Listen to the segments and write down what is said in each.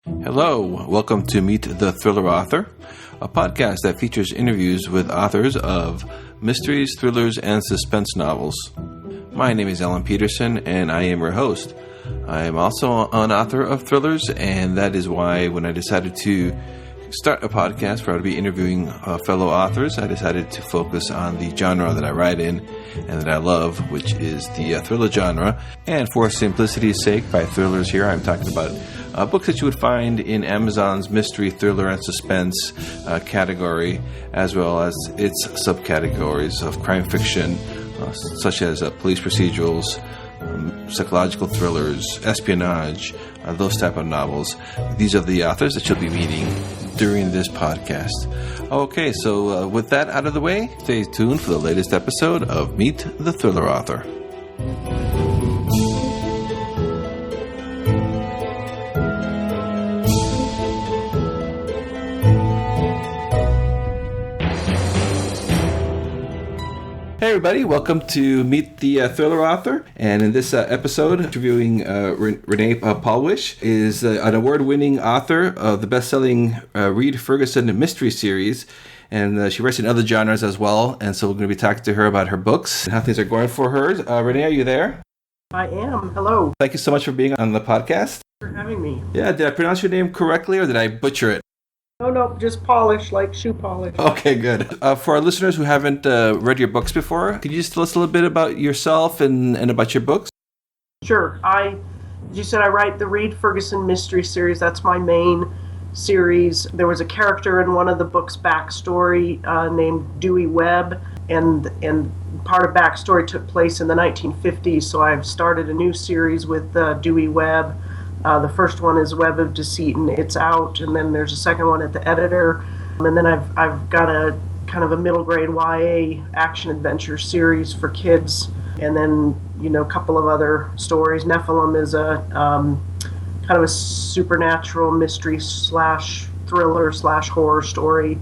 Hello, welcome to Meet the Thriller Author, a podcast that features interviews with authors of mysteries, thrillers, and suspense novels. My name is Alan Peterson, and I am your host. I am also an author of thrillers, and that is why when I decided to start a podcast where I would be interviewing fellow authors, I decided to focus on the genre that I write in and that I love, which is the thriller genre. And for simplicity's sake, by thrillers here, I'm talking about books that you would find in Amazon's mystery, thriller, and suspense category, as well as its subcategories of crime fiction, such as police procedurals, psychological thrillers, espionage, those type of novels. These are the authors that you'll be meeting during this podcast. Okay, so with that out of the way, stay tuned for the latest episode of Meet the Thriller Author. Hey everybody, welcome to Meet the Thriller Author, and in this episode, interviewing Renée Pawlish is an award-winning author of the best-selling Reed Ferguson mystery series, and she writes in other genres as well, and so we're going to be talking to her about her books and how things are going for her. Renée, are you there? I am. Hello. Thank you so much for being on the podcast. For having me. Yeah, did I pronounce your name correctly, or did I butcher it? No, just polish, like shoe polish. Okay, good. For our listeners who haven't read your books before, could you just tell us a little bit about yourself and about your books? Sure. As you said, I write the Reed Ferguson mystery series. That's my main series. There was a character in one of the books' backstory named Dewey Webb, and part of backstory took place in the 1950s, so I've started a new series with Dewey Webb. The first one is Web of Deceit, and it's out, and then there's a second one at the editor, and then I've got a kind of a middle grade YA action adventure series for kids, and then a couple of other stories. Nephilim is a kind of a supernatural mystery / thriller / horror story,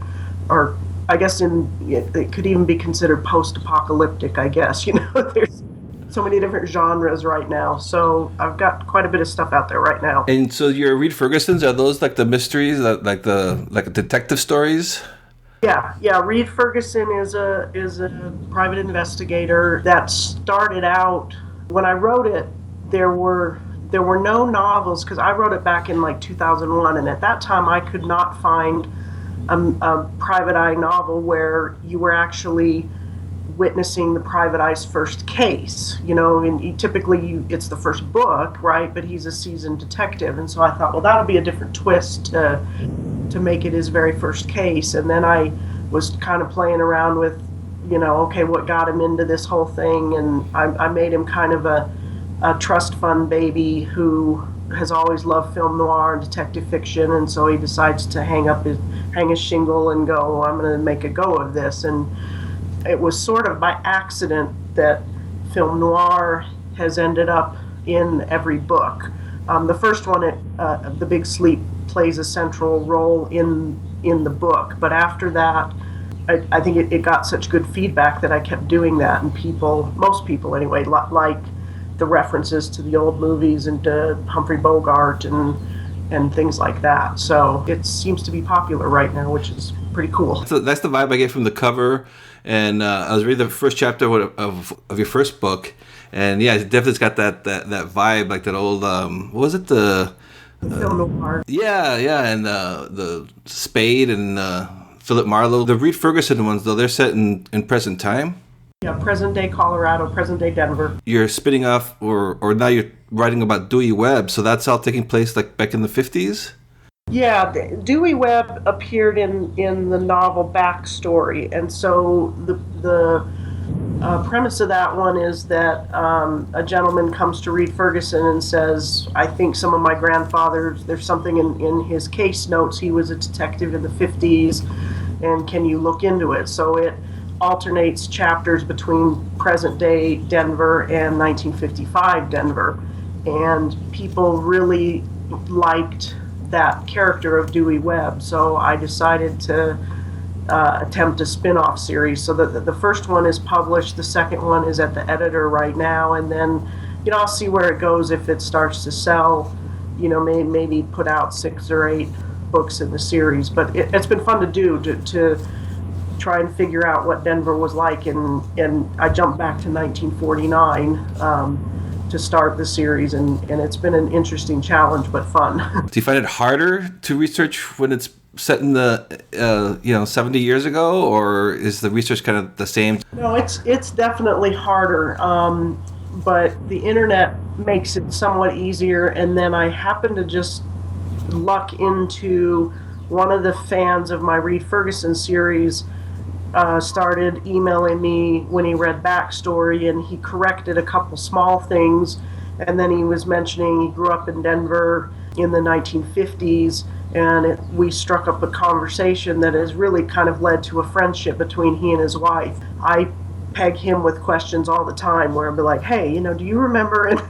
or I guess it could even be considered post-apocalyptic. I guess there's so many different genres right now, so I've got quite a bit of stuff out there right now. And so your Reed Fergusons, are those like the mysteries, like detective stories? Yeah. Reed Ferguson is a private investigator that started out when I wrote it. There were no novels, because I wrote it back in like 2001, and at that time I could not find a private eye novel where you were actually witnessing the private eye's first case, and typically it's the first book, right? But he's a seasoned detective, and so I thought, well, that'll be a different twist to make it his very first case. And then I was kind of playing around with, okay, what got him into this whole thing, and I made him kind of a trust fund baby who has always loved film noir and detective fiction, and so he decides to hang his shingle and go, I'm going to make a go of this. And it was sort of by accident that film noir has ended up in every book. The first one, The Big Sleep, plays a central role in the book, but after that, I think it got such good feedback that I kept doing that, and most people anyway, like the references to the old movies and to Humphrey Bogart and things like that. So it seems to be popular right now, which is pretty cool. So that's the vibe I get from the cover. And I was reading the first chapter of your first book, and yeah, it definitely's got that vibe, like that old what was it, the film noir? Yeah, and the Spade and Philip Marlowe. The Reed Ferguson ones, though, they're set in present time. Yeah, present day Colorado, present day Denver. You're spinning off, or now you're writing about Dewey Webb, so that's all taking place like back in the 50s. Yeah, Dewey Webb appeared in the novel Backstory, and so the premise of that one is that a gentleman comes to Reed Ferguson and says, I think some of my grandfathers, there's something in his case notes, he was a detective in the 50s, and can you look into it? So it alternates chapters between present day Denver and 1955 Denver, and people really liked that character of Dewey Webb, so I decided to attempt a spin-off series. So the first one is published, the second one is at the editor right now, and then I'll see where it goes if it starts to sell. maybe put out 6 or 8 books in the series. But it's been fun to do, to try and figure out what Denver was like. And I jumped back to 1949 to start the series, and it's been an interesting challenge, but fun. Do you find it harder to research when it's set in the 70 years ago, or is the research kind of the same? No, it's definitely harder, but the internet makes it somewhat easier. And then I happen to just luck into one of the fans of my Reed Ferguson series started emailing me when he read backstory, and he corrected a couple small things. And then he was mentioning he grew up in Denver in the 1950s, and we struck up a conversation that has really kind of led to a friendship between he and his wife. I peg him with questions all the time where I'll be like, hey, do you remember? And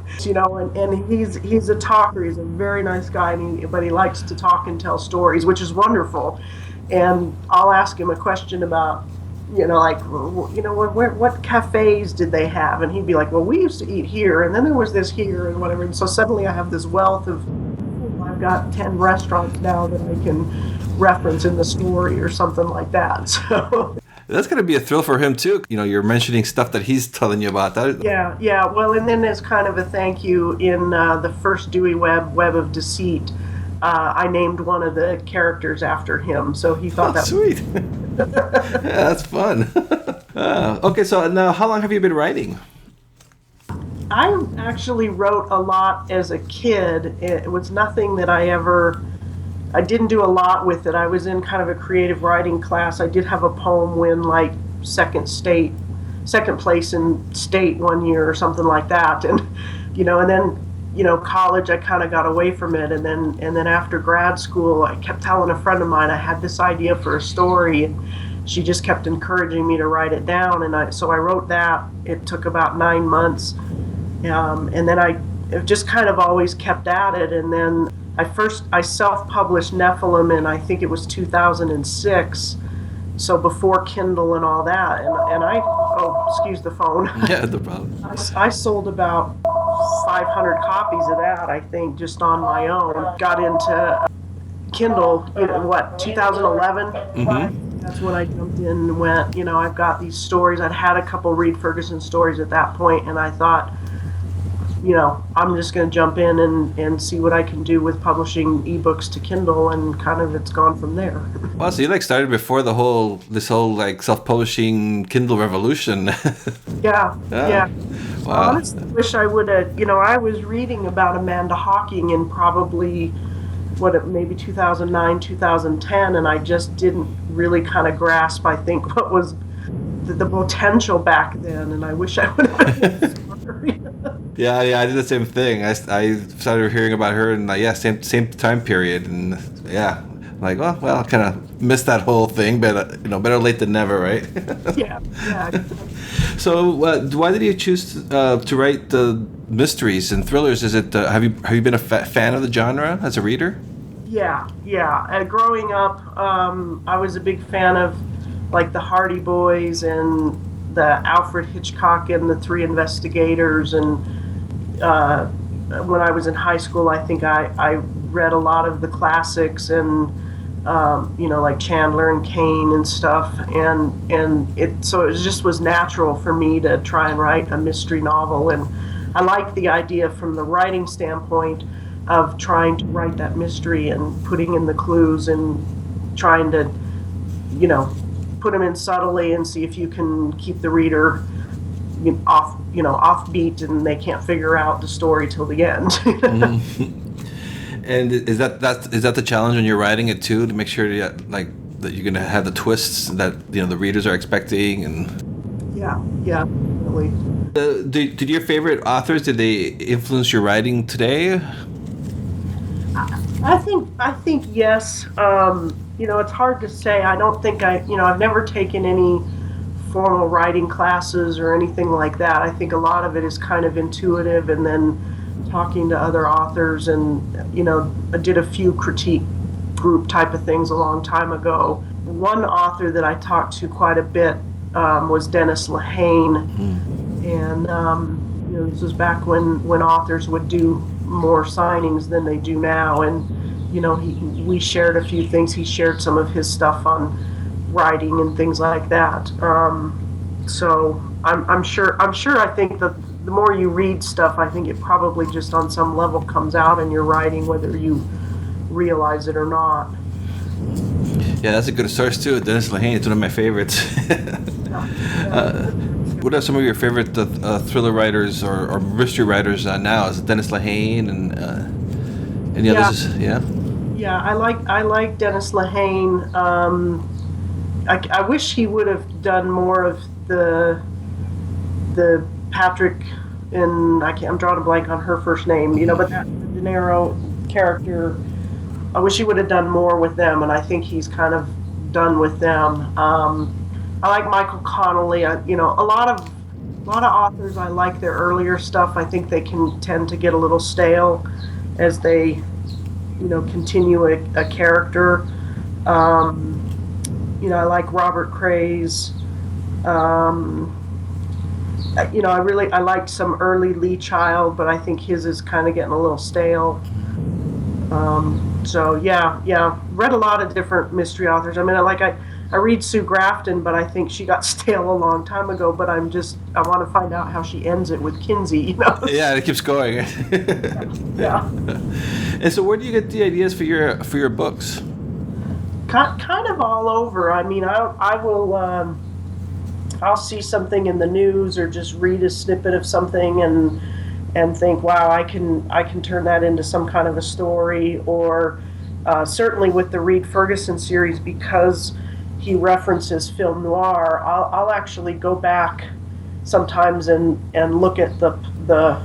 he's a talker. He's a very nice guy, but he likes to talk and tell stories, which is wonderful. And I'll ask him a question about, what cafes did they have? And he'd be like, well, we used to eat here, and then there was this here, and whatever. And so suddenly I have this wealth of, I've got 10 restaurants now that I can reference in the story or something like that. So that's going to be a thrill for him too. You're mentioning stuff that he's telling you about. Yeah. Well, and then as kind of a thank you, in the first Dewey Web of Deceit, I named one of the characters after him, so he thought that sweet. Yeah, that's fun. Okay, so now how long have you been writing? I actually wrote a lot as a kid. It was nothing that I didn't do a lot with it. I was in kind of a creative writing class. I did have a poem win like second place in state one year or something like that. And and then college, I kind of got away from it, and then after grad school, I kept telling a friend of mine I had this idea for a story, and she just kept encouraging me to write it down, and so I wrote that. It took about 9 months, and then I just kind of always kept at it, and then I self-published Nephilim in, I think it was 2006. So before Kindle and all that, and excuse the phone. Yeah, no problem. I sold about 500 copies of that, I think, just on my own. Got into Kindle, 2011? Mm-hmm. That's when I jumped in and went, I've got these stories. I'd had a couple Reed Ferguson stories at that point, and I thought, I'm just going to jump in and see what I can do with publishing ebooks to Kindle, and kind of it's gone from there. Wow, so you started before this whole self-publishing Kindle revolution. Yeah. Wow. I honestly wish I would have, I was reading about Amanda Hawking in probably, maybe 2009, 2010, and I just didn't really kind of grasp, I think, what was the potential back then, and I wish I would have been smarter. Yeah, I did the same thing. I started hearing about her, and same time period, and I kind of missed that whole thing, but better late than never, right? Yeah. So, why did you choose to write the mysteries and thrillers? Is it have you been a fan of the genre as a reader? Yeah. Growing up, I was a big fan of the Hardy Boys and the Alfred Hitchcock and the Three Investigators, and when I was in high school, I think I read a lot of the classics, and like Chandler and Kane and stuff, and it just was natural for me to try and write a mystery novel. And I like the idea from the writing standpoint of trying to write that mystery and putting in the clues and trying to put them in subtly and see if you can keep the reader off beat, and they can't figure out the story till the end. Mm-hmm. And is that the challenge when you're writing it too, to make sure that you're going to have the twists that the readers are expecting? And yeah, really. Did your favorite authors, did they influence your writing today? I think yes. It's hard to say. I don't think I've never taken any formal writing classes or anything like that. I think a lot of it is kind of intuitive, and then talking to other authors, and I did a few critique group type of things a long time ago. One author that I talked to quite a bit was Dennis Lehane, and this was back when authors would do more signings than they do now. And we shared a few things. He shared some of his stuff on writing and things like that. So I'm sure. I think that the more you read stuff, I think it probably just on some level comes out in your writing, whether you realize it or not. Yeah, that's a good source too. Dennis Lehane is one of my favorites. What are some of your favorite thriller writers or mystery writers now? Is it Dennis Lehane and any others? Yeah. Yeah, I like Dennis Lehane. I wish he would have done more of the Patrick and I'm drawing a blank on her first name. But that De Niro character. I wish he would have done more with them, and I think he's kind of done with them. I like Michael Connelly. A lot of authors. I like their earlier stuff. I think they can tend to get a little stale as they, continue a character. I like Robert Craze. I liked some early Lee Child, but I think his is kind of getting a little stale. So read a lot of different mystery authors. I mean, I read Sue Grafton, but I think she got stale a long time ago. But I want to find out how she ends it with Kinsey. Yeah, it keeps going. Yeah. And so, where do you get the ideas for your books? Kind of all over. I mean, I will. I'll see something in the news or just read a snippet of something and think, wow, I can turn that into some kind of a story. Or certainly with the Reed Ferguson series, because he references film noir, I'll actually go back sometimes and look at the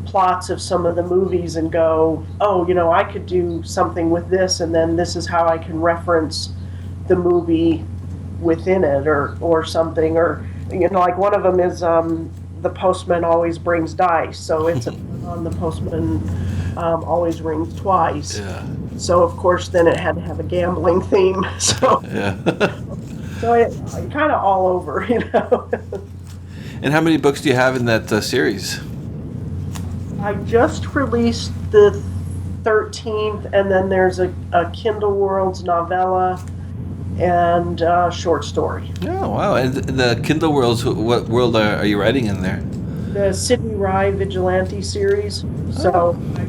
plots of some of the movies and go, oh, I could do something with this, and then this is how I can reference the movie within it or something. Or like one of them is The Postman Always Brings Dice, so it's on The Postman Always Rings Twice. Yeah. So of course then it had to have a gambling theme. So yeah. So it kind of all over, And how many books do you have in that series? I just released the 13th, and then there's a Kindle Worlds novella and short story. Oh, wow. And the Kindle Worlds, what world are you writing in there? The Sidney Rye Vigilante series. So I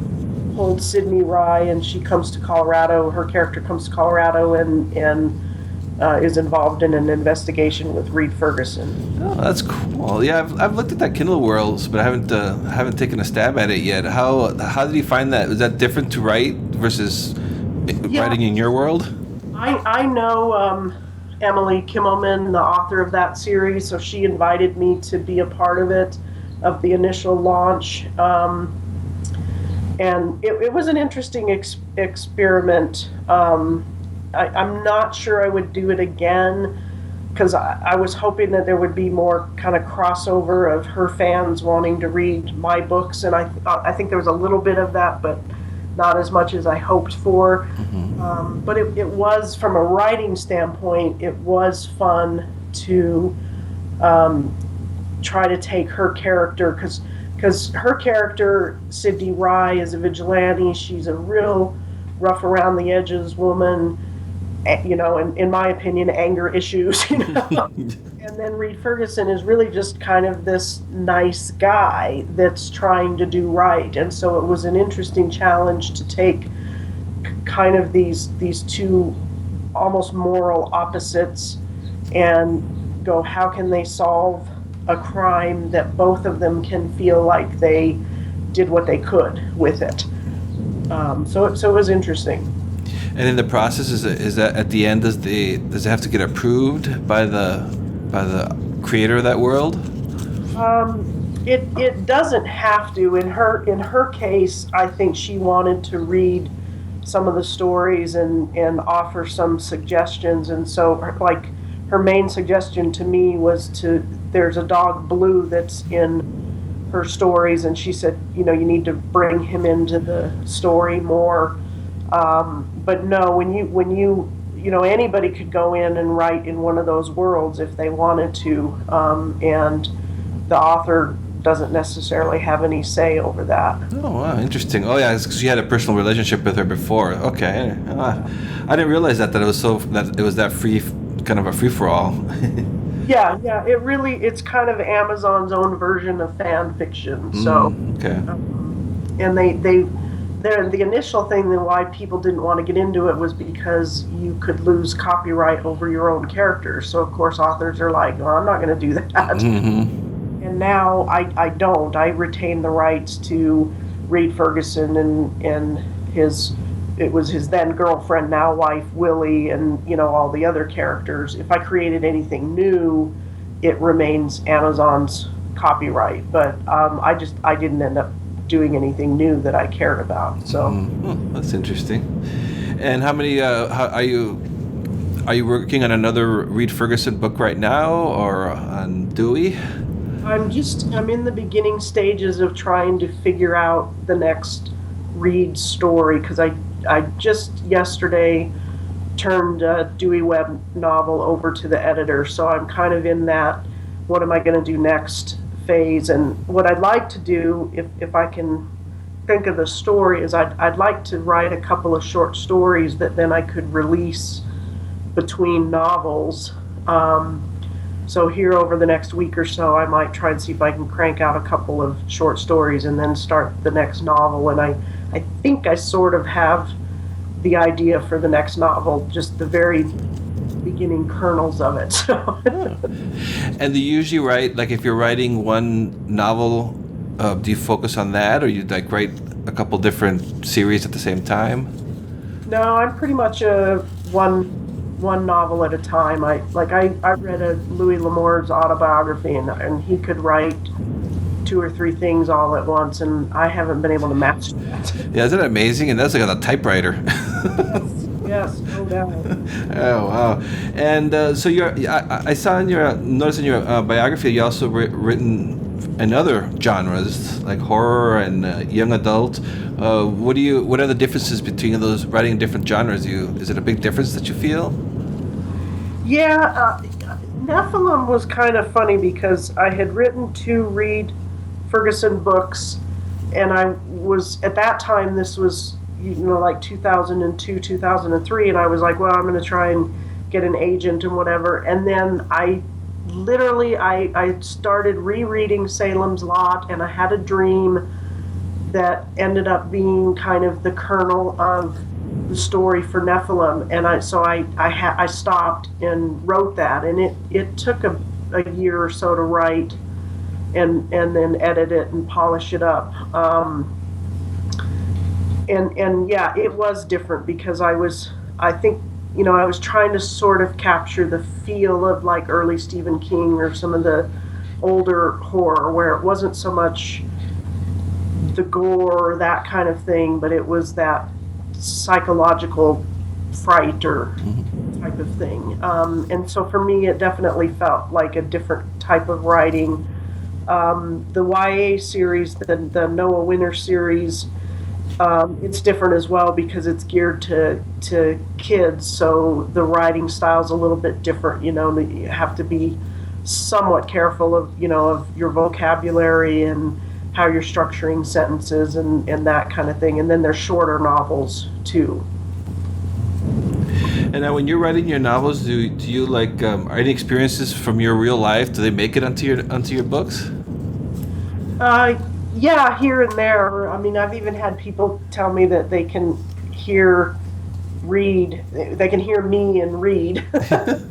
pulled Sidney Rye, and she comes to Colorado. Her character comes to Colorado and is involved in an investigation with Reed Ferguson. Oh, that's cool. Yeah, I've looked at that Kindle Worlds, but I haven't taken a stab at it yet. How did you find that? Was that different to write versus writing in your world? I know Emily Kimmelman, the author of that series, so she invited me to be a part of it, of the initial launch. And it was an interesting experiment. I'm not sure I would do it again, because I was hoping that there would be more kind of crossover of her fans wanting to read my books, and I think there was a little bit of that, but not as much as I hoped for. Mm-hmm. But it was, from a writing standpoint, it was fun to try to take her character, because her character, Sidney Rye, is a vigilante. She's a real rough around the edges woman, and in my opinion, anger issues, And then Reed Ferguson is really just kind of this nice guy that's trying to do right. And so it was an interesting challenge to take kind of these two almost moral opposites and go, how can they solve a crime that both of them can feel like they did what they could with it. So it was interesting. And in the process, is that at the end, does it have to get approved by the creator of that world? It doesn't have to. In her case, I think she wanted to read some of the stories and offer some suggestions. And so, like, her main suggestion to me was there's a dog, Blue, that's in her stories, and she said, you need to bring him into the story more. But no, when you anybody could go in and write in one of those worlds if they wanted to, and the author doesn't necessarily have any say over that. Oh, wow, interesting. Oh, yeah, because you had a personal relationship with her before. Okay, I didn't realize that it was that free, kind of a free for all. Yeah, it's kind of Amazon's own version of fan fiction. So, okay. And the initial thing that why people didn't want to get into it was because you could lose copyright over your own characters. So of course authors are like, "Oh, I'm not going to do that." Mm-hmm. And now I don't. I retain the rights to Reed Ferguson and it was his then girlfriend, now wife, Willie, and all the other characters. If I created anything new, it remains Amazon's copyright. But I didn't end up doing anything new that I cared about. So that's interesting. And how many are you working on another Reed Ferguson book right now, or on Dewey? I'm in the beginning stages of trying to figure out the next Reed story, because I just yesterday turned a Dewey Webb novel over to the editor, so I'm kind of in that what am I going to do next phase. And what I'd like to do, if I can think of the story, is I'd like to write a couple of short stories that then I could release between novels. So here over the next week or so, I might try and see if I can crank out a couple of short stories and then start the next novel. And I think I sort of have the idea for the next novel, just the very beginning kernels of it. So. And do you usually write, like if you're writing one novel, do you focus on that, or you like write a couple different series at the same time? No, I'm pretty much a one novel at a time. I read a Louis L'Amour's autobiography, and he could write 2 or 3 things all at once, and I haven't been able to match that. Yeah, isn't that amazing? And that's like on a typewriter. Yes, no doubt. Oh wow! And so I saw noticed in your biography you also written in other genres like horror and young adult. What are the differences between those writing in different genres? Is it a big difference that you feel? Yeah, Nephilim was kind of funny because I had written 2 Reed Ferguson books, and I was at that time, this was like 2002, 2003, and I was like, well, I'm going to try and get an agent and whatever. And then I started rereading Salem's Lot, and I had a dream that ended up being kind of the kernel of the story for Nephilim, and I stopped and wrote that, and it took a year or so to write and then edit it and polish it up. And yeah, it was different because I was trying to sort of capture the feel of like early Stephen King or some of the older horror, where it wasn't so much the gore or that kind of thing, but it was that psychological fright or type of thing. And so for me, it definitely felt like a different type of writing. The YA series, the Noah Winter series, it's different as well because it's geared to kids, so the writing style's a little bit different. You have to be somewhat careful of your vocabulary and how you're structuring sentences and that kind of thing. And then there's shorter novels too. And now when you're writing your novels, do you like are any experiences from your real life, do they make it onto your books? Yeah, here and there. I mean, I've even had people tell me that they can hear me and read, the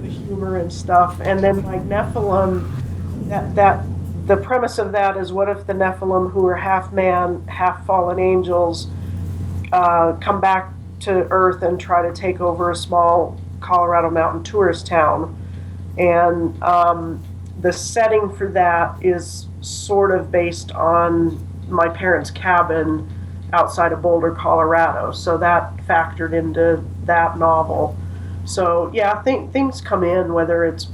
humor and stuff. And then like Nephilim, that the premise of that is, what if the Nephilim, who are half man, half fallen angels, come back to Earth and try to take over a small Colorado mountain tourist town? And the setting for that is sort of based on my parents' cabin outside of Boulder, Colorado. So that factored into that novel. So yeah, things come in, whether it's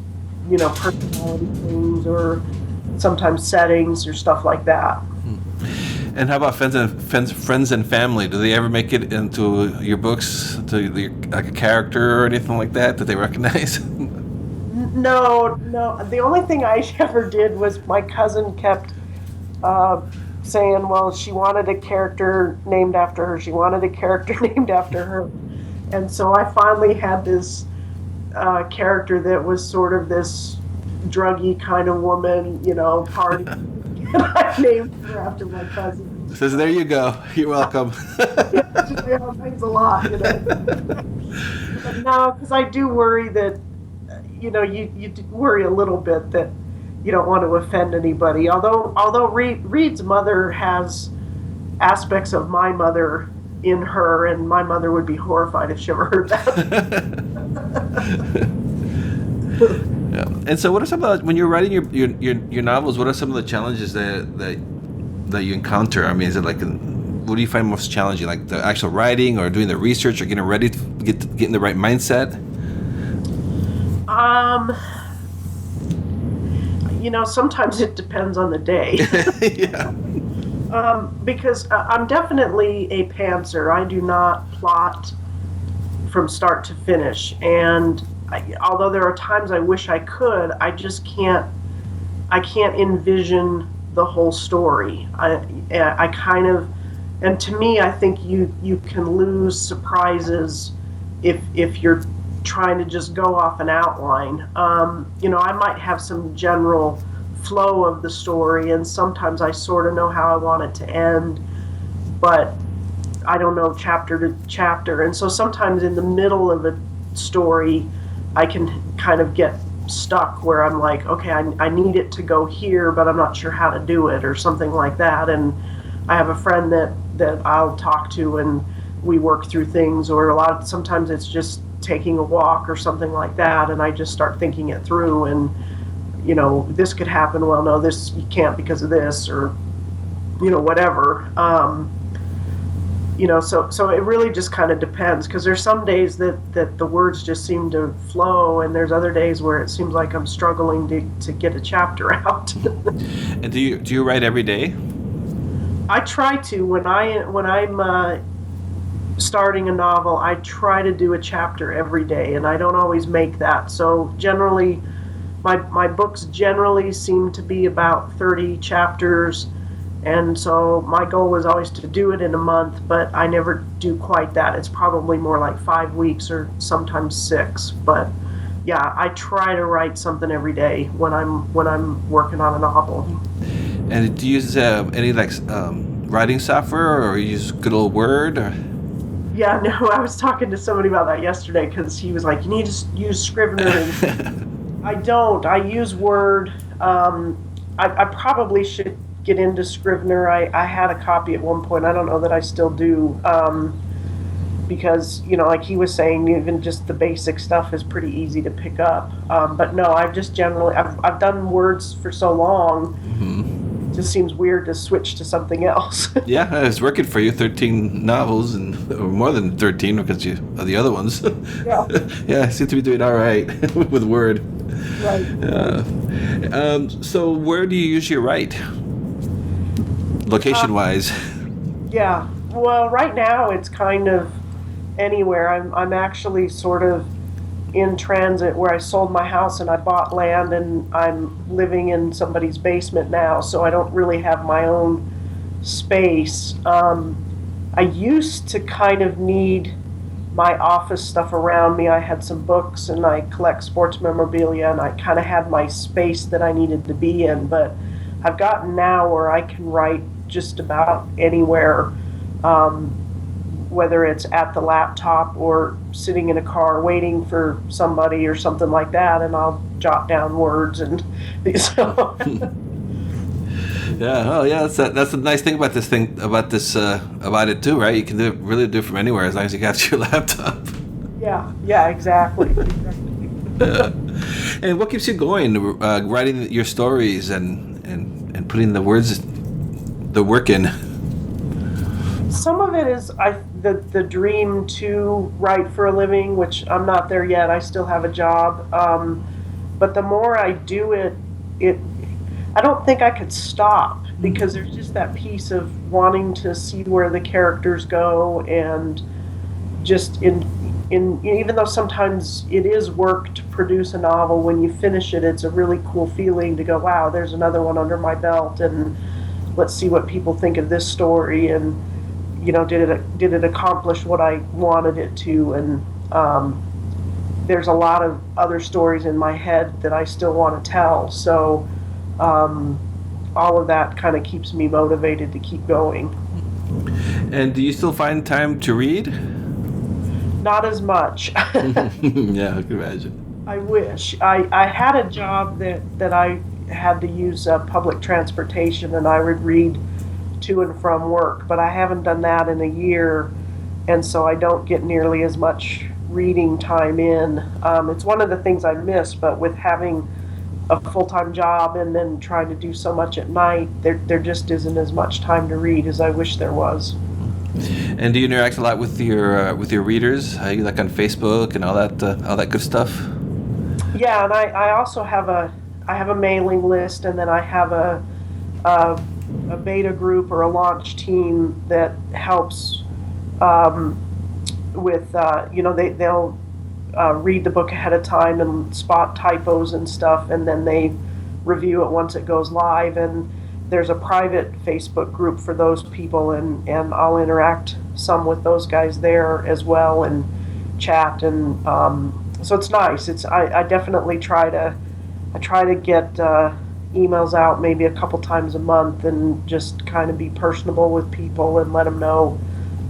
personality things or sometimes settings or stuff like that. And how about friends and family? Do they ever make it into your books, like a character or anything like that? Do they recognize? No. The only thing I ever did was my cousin kept saying, well, she wanted a character named after her. She wanted a character named after her. And so I finally had this character that was sort of this druggy kind of woman, party. And I named her after my cousin. Says, there you go. You're welcome. Yeah, thanks a lot. But no, because I do worry that, you do worry a little bit that you don't want to offend anybody. Although Reed's mother has aspects of my mother in her, and my mother would be horrified if she ever heard that. Yeah. And so, what are some of the, when you're writing your novels? What are some of the challenges that you encounter? I mean, is it like, what do you find most challenging, like the actual writing, or doing the research, or getting ready to get in the right mindset? Sometimes it depends on the day. Yeah. Because I'm definitely a pantser. I do not plot from start to finish, and although there are times I wish I could, I just can't. I can't envision the whole story. I kind of, and to me, I think you can lose surprises if you're trying to just go off an outline. I might have some general flow of the story, and sometimes I sort of know how I want it to end, but I don't know chapter to chapter. And so sometimes in the middle of a story, I can kind of get stuck where I'm like, okay, I need it to go here, but I'm not sure how to do it, or something like that. And I have a friend that I'll talk to, and we work through things, or sometimes it's just taking a walk or something like that, and I just start thinking it through, and this could happen, well, no, this you can't because of this, or whatever. So it really just kind of depends, because there's some days that the words just seem to flow, and there's other days where it seems like I'm struggling to get a chapter out. And do you write every day? I try to. When I'm starting a novel, I try to do a chapter every day, and I don't always make that. So generally, my books generally seem to be about 30 chapters, and so my goal was always to do it in a month, but I never do quite that. It's probably more like 5 weeks or sometimes 6. But yeah, I try to write something every day when I'm working on a novel. And do you use any writing software, or you use good old Word? Or? Yeah, no, I was talking to somebody about that yesterday, because he was like, you need to use Scrivener. I don't. I use Word. I probably should get into Scrivener. I had a copy at one point. I don't know that I still do, because like he was saying, even just the basic stuff is pretty easy to pick up. But no, I've just generally I've done words for so long. Mm-hmm. It just seems weird to switch to something else. Yeah, it's working for you. 13 novels, or more than 13 because you of the other ones. Yeah. Yeah, I seem to be doing all right with Word. Right. So where do you usually write? Location-wise? Yeah. Well, right now it's kind of anywhere. I'm actually sort of in transit, where I sold my house and I bought land, and I'm living in somebody's basement now, so I don't really have my own space. I used to kind of need my office stuff around me. I had some books, and I collect sports memorabilia, and I kind of had my space that I needed to be in, but I've gotten now where I can write just about anywhere, whether it's at the laptop or sitting in a car waiting for somebody or something like that, and I'll jot down words and so. Yeah, oh yeah, that's the nice thing about about it too, right? You can really do it from anywhere as long as you got your laptop. Yeah, exactly. Yeah. And what keeps you going, writing your stories and putting the work in? Some of it is the dream to write for a living, which I'm not there yet. I still have a job, but the more I do it, I don't think I could stop, because there's just that piece of wanting to see where the characters go, and just even though sometimes it is work to produce a novel, when you finish it, it's a really cool feeling to go, wow, there's another one under my belt, and let's see what people think of this story, and did it accomplish what I wanted it to, and there's a lot of other stories in my head that I still want to tell, so all of that kind of keeps me motivated to keep going. And do you still find time to read? Not as much. Yeah, I can imagine. I wish. I had a job that I had to use public transportation, and I would read to and from work, but I haven't done that in a year, and so I don't get nearly as much reading time in. It's one of the things I miss, but with having a full-time job and then trying to do so much at night, there just isn't as much time to read as I wish there was. And do you interact a lot with your readers? You like on Facebook and all that good stuff? Yeah, and I also have a mailing list, and then I have a beta group or a launch team that helps with they'll read the book ahead of time and spot typos and stuff, and then they review it once it goes live. And there's a private Facebook group for those people, and I'll interact some with those guys there as well and chat, and so it's nice. I definitely try to get emails out maybe a couple times a month and just kind of be personable with people and let them know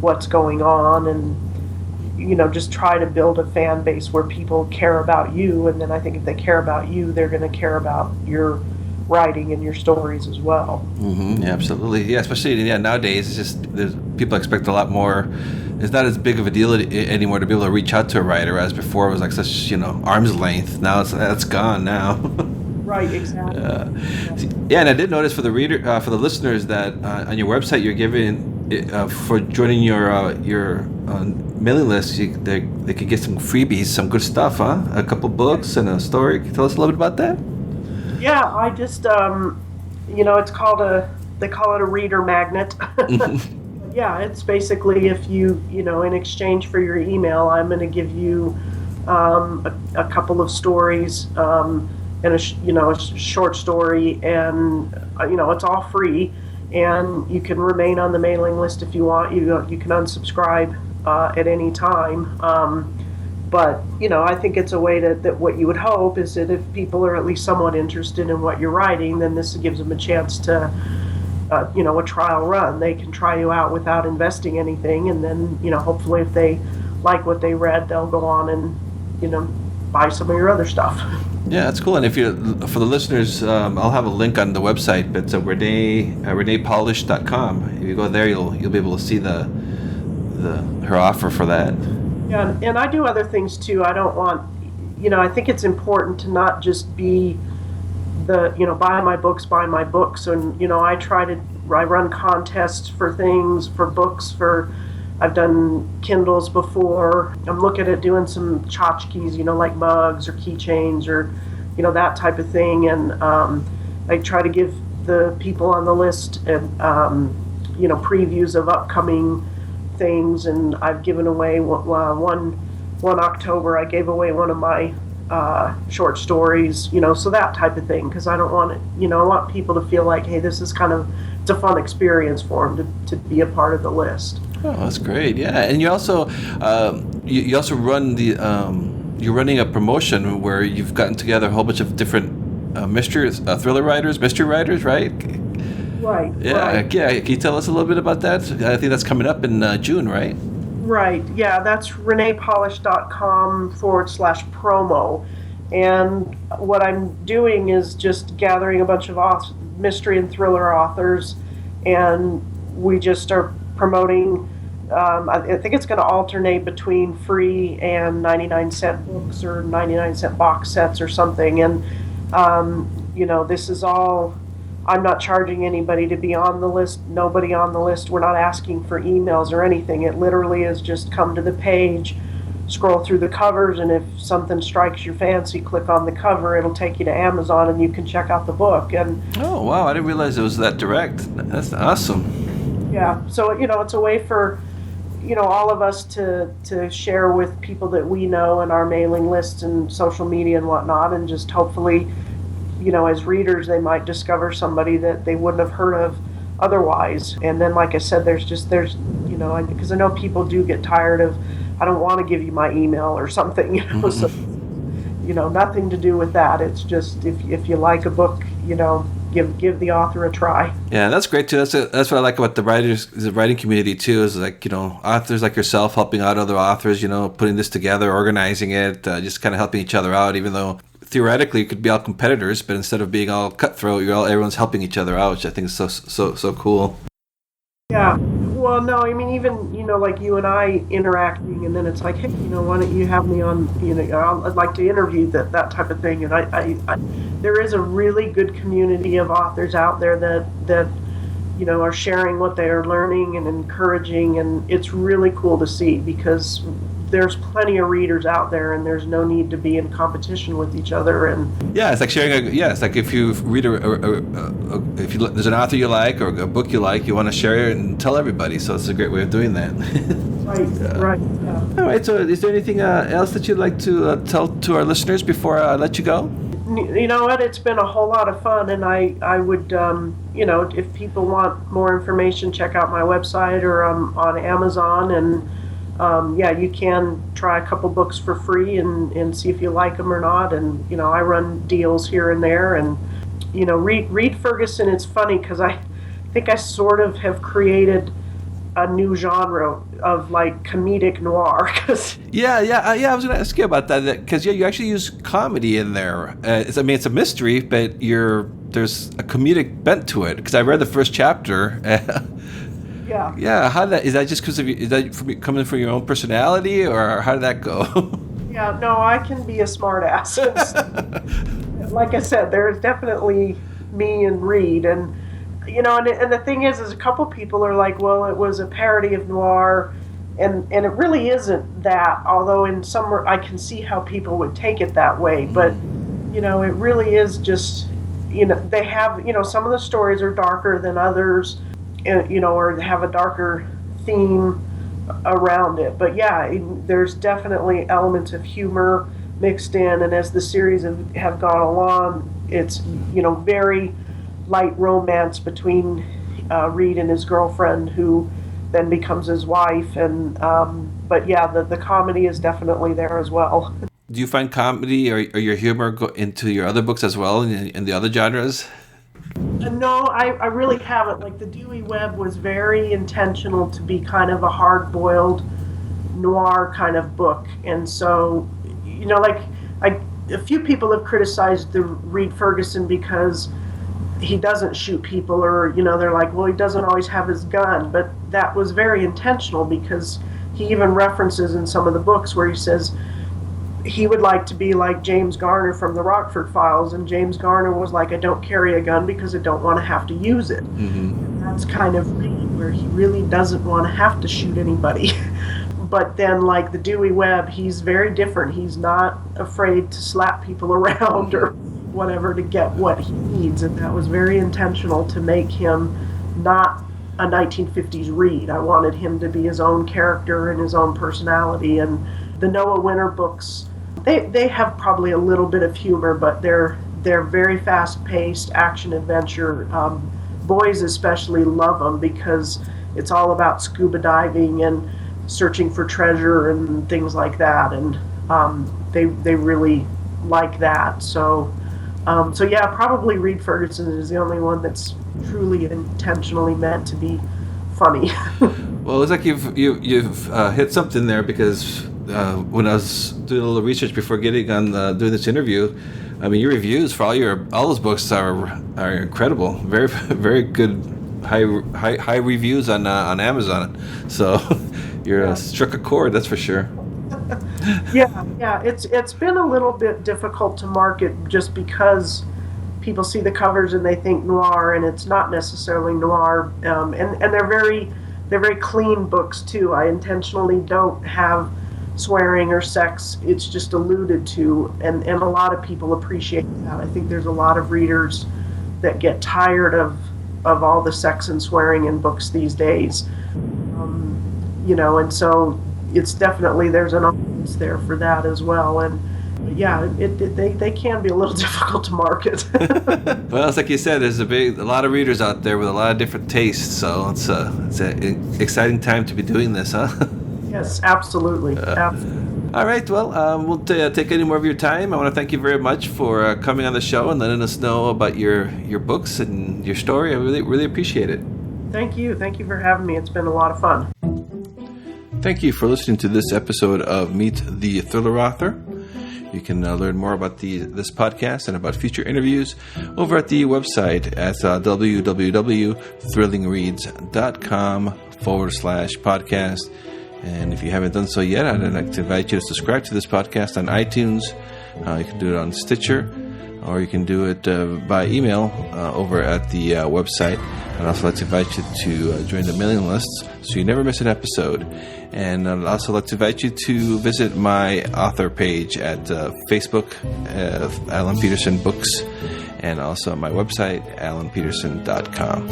what's going on, and just try to build a fan base where people care about you, and then I think if they care about you, they're going to care about your writing and your stories as well. Mm-hmm. Yeah, absolutely. Yeah, especially nowadays, it's just people expect a lot more. It's not as big of a deal anymore to be able to reach out to a writer as before. It was like such arm's length. Now that's gone now. Right, exactly. Yeah, and I did notice for the for the listeners that on your website you're giving for joining your mailing list, they could get some freebies, some good stuff, huh? A couple books and a story. Can you tell us a little bit about that? Yeah, I just it's called they call it a reader magnet. Yeah, it's basically if you in exchange for your email, I'm going to give you a couple of stories. And a short story, and it's all free, and you can remain on the mailing list if you want. You can unsubscribe at any time, but I think it's a way that what you would hope is that if people are at least somewhat interested in what you're writing, then this gives them a chance to a trial run. They can try you out without investing anything, and then hopefully if they like what they read, they'll go on and buy some of your other stuff. Yeah, that's cool. And if for the listeners, I'll have a link on the website, but it's RenéePawlish.com. If you go there, you'll be able to see her offer for that. Yeah, and I do other things too. I don't want, I think it's important to not just be the, buy my books. And, I run contests for things, for books, I've done Kindles before. I'm looking at doing some tchotchkes, like mugs or keychains or, that type of thing. And I try to give the people on the list, previews of upcoming things. And I've given away one October. I gave away one of my short stories, so that type of thing. Because I don't want it, I want people to feel like, hey, this is it's a fun experience for them to be a part of the list. Oh, that's great! Yeah, and you also you also run you're running a promotion where you've gotten together a whole bunch of different mystery writers, right? Right. Yeah, right. Yeah. Can you tell us a little bit about that? I think that's coming up in June, right? Right. Yeah, that's RenéePawlish.com/promo, and what I'm doing is just gathering a bunch of mystery and thriller authors, and we just are promoting. I think it's going to alternate between free and 99-cent books or 99-cent box sets or something. And this is all. I'm not charging anybody to be on the list. Nobody on the list. We're not asking for emails or anything. It literally is just come to the page, scroll through the covers, and if something strikes your fancy, click on the cover. It'll take you to Amazon, and you can check out the book. And oh wow, I didn't realize it was that direct. That's awesome. Yeah, so it's a way for all of us to share with people that we know in our mailing lists and social media and whatnot, and just hopefully, as readers, they might discover somebody that they wouldn't have heard of otherwise. And then, like I said, there's because I know people do get tired of, I don't want to give you my email or something, so, nothing to do with that. It's just, if you like a book, give the author a try. Yeah, that's great too. That's what I like about the writing community too. Is like authors like yourself helping out other authors. Putting this together, organizing it, just kind of helping each other out. Even though theoretically you could be all competitors, but instead of being all cutthroat, everyone's helping each other out, which I think is so cool. Yeah. Well, no, I mean, even, like you and I interacting, and then it's like, hey, why don't you have me on, I'd like to interview that type of thing. And I there is a really good community of authors out there that are sharing what they are learning and encouraging, and it's really cool to see, because there's plenty of readers out there, and there's no need to be in competition with each other. And yeah, it's like sharing. It's like if you read there's an author you like or a book you like, you want to share it and tell everybody. So it's a great way of doing that. Right. Yeah. All right. So, is there anything else that you'd like to tell to our listeners before I let you go? You know what? It's been a whole lot of fun, and I would, if people want more information, check out my website, or on Amazon, and you can try a couple books for free and see if you like them or not. And I run deals here and there, and Reed Ferguson. It's funny because I think I sort of have created a new genre of like comedic noir. Yeah. I was going to ask you about that, because you actually use comedy in there. It's a mystery, but there's a comedic bent to it. Because I read the first chapter. Yeah. Yeah. Is that just because is that coming from your own personality, or how did that go? Yeah. No, I can be a smart ass. Like I said, there's definitely me and Reed, and and the thing is a couple people are like, well, it was a parody of noir, and it really isn't that. Although in some, I can see how people would take it that way, but it really is just, they have, some of the stories are darker than others, or have a darker theme around it. But yeah, there's definitely elements of humor mixed in, and as the series have gone along, it's very light romance between Reed and his girlfriend, who then becomes his wife, and but yeah, the comedy is definitely there as well. Do you find comedy or your humor go into your other books as well, in the other genres? No, I really haven't. Like, the Dewey Webb was very intentional to be kind of a hard-boiled noir kind of book, and so a few people have criticized the Reed Ferguson because he doesn't shoot people, or they're like, well, he doesn't always have his gun, but that was very intentional, because he even references in some of the books where he says he would like to be like James Garner from the Rockford Files, and James Garner was like, I don't carry a gun because I don't want to have to use it. And that's kind of Reed, where he really doesn't want to have to shoot anybody. But then, like the Dewey Webb, he's very different. He's not afraid to slap people around or whatever to get what he needs, and that was very intentional to make him not a 1950s Reed. I wanted him to be his own character and his own personality. And the Noah Winter books, they have probably a little bit of humor, but they're very fast-paced action adventure. Boys especially love them because it's all about scuba diving and searching for treasure and things like that, and they really like that. So yeah, probably Reed Ferguson is the only one that's truly intentionally meant to be funny. Well, it's like you've hit something there, because when I was doing a little research before getting on doing this interview, I mean, your reviews for all those books are incredible. Very very good, high reviews on Amazon. So you're struck a chord, that's for sure. Yeah, it's been a little bit difficult to market, just because people see the covers and they think noir, and it's not necessarily noir. And they're very clean books too. I intentionally don't have swearing or sex. It's just alluded to, and a lot of people appreciate that. I think there's a lot of readers that get tired of all the sex and swearing in books these days. and so it's definitely, there's an audience there for that as well. And yeah, they can be a little difficult to market. Well, it's like you said, there's a lot of readers out there with a lot of different tastes, so it's an exciting time to be doing this, huh? Yes, absolutely. All right, well, we'll take any more of your time. I want to thank you very much for coming on the show and letting us know about your books and your story. I really, really appreciate it. Thank you for having me. It's been a lot of fun. Thank you for listening to this episode of Meet the Thriller Author. You can learn more about this podcast and about future interviews over at the website at www.thrillingreads.com/podcast. And if you haven't done so yet, I'd like to invite you to subscribe to this podcast on iTunes. You can do it on Stitcher, or you can do it by email over at the website. I'd also like to invite you to join the mailing lists so you never miss an episode. And I'd also like to invite you to visit my author page at Facebook, Alan Peterson Books, and also my website, alanpeterson.com.